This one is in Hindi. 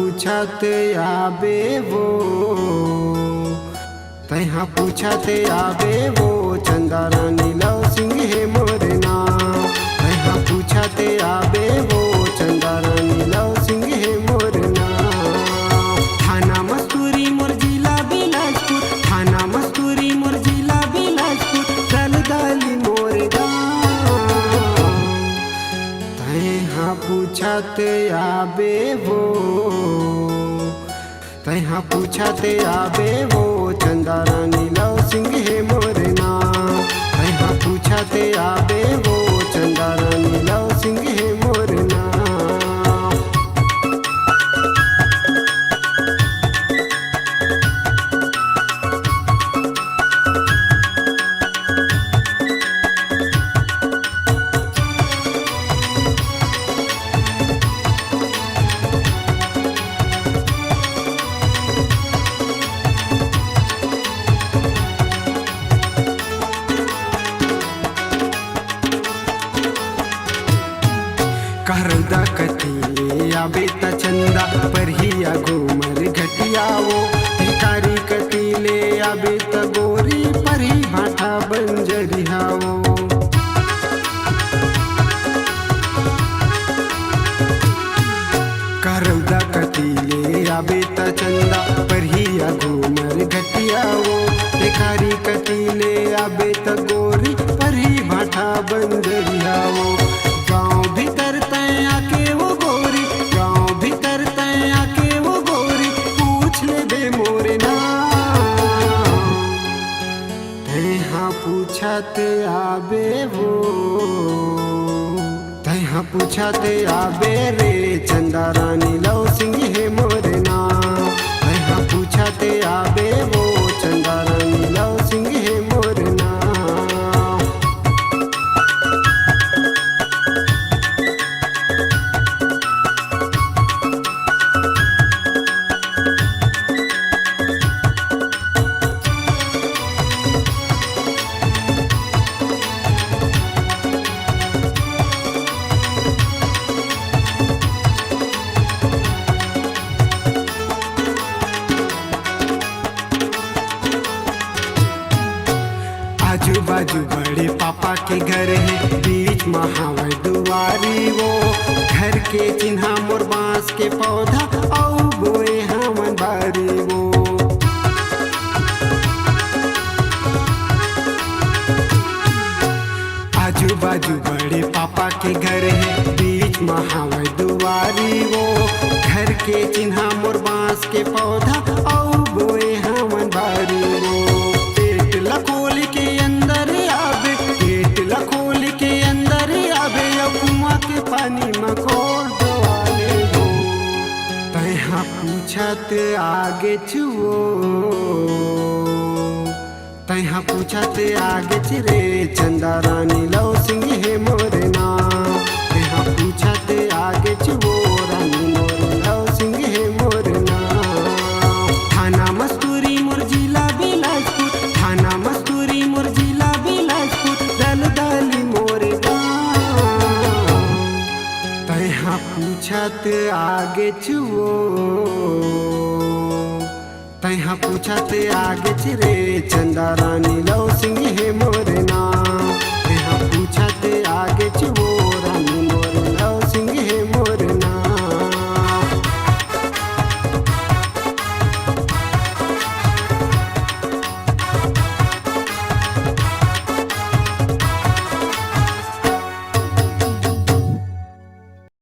पूछत आबे वो, तहाँ पूछत आबे वो, चंदा रानी लव सिंह है मोर नाम। तहाँ पूछत आबे वो, चंदा रानी लव सिंह है मोर नाम। थाना मस्तूरी मोर जिला बिलासपुर, थाना मस्तूरी मोर जिला बिलासपुर, दल दली मोर गाँव। तहाँ पूछत आबे वो, तहाँ पूछत आबे वो, चंदा रानी लव सिंह है मोर नाम। तहाँ पूछत आबे वो, चंदा रानी लव सिंह है मोर नाम। करदा कती आबे त चंदा परहिया घूमर घटियावो। भिकारी कतीले आबे त गोरी परही भाटा बंजरियावो। करदा कतीले आबे त चंदा परहिया घूमर घटियावो। भिकारी कतीले आबे त गोरी परही भाटा बंजरियावो। गाँव भीतर तय आके वो गोरी, गाँव भीतर तय आके वो गोरी, पूछ ले बे मोरे नाम। तहाँ पूछत आबे वो, तहाँ पूछत आबे रे, चंदा रानी लव सिंह है मोर नाम। तहाँ पूछत आबे वो, चंदा रानी लव सिंह है मोर नाम। आजू बाजू बड़े पापा के घर है, बीच महावर दुआरी वो। घर के चिन्हा मोर बांस के पौधा, औ बोए हमन बारी वो। आजू बाजू बड़े पापा के घर है, बीच महावर दुआरी वो। घर के चिन्हा मोर बांस के पौधा, औ बोए हमन बारी वो। पेट लखोल के अंदर आबे, पेट लखोल के अंदर आबे, कुआं के पानी मकोड़ दवाले हो। तहाँ पूछत आगे चुओ, तहाँ पूछत आगे चिरे, चंदा रानी लव सिंह है मोर नाम। तहाँ पूछत आगे चुओ, रानी मोर लव सिंह है मोर नाम। थाना मस्तूरी मोर जिला बिलासपुर, थाना मस्तूरी मोर जिला बिलासपुर, दल दली मोर गाँव। तहाँ पूछत आगे चुओ, तहाँ पूछत आगे चिरे, चंदा रानी लव सिंह है मोर नाम।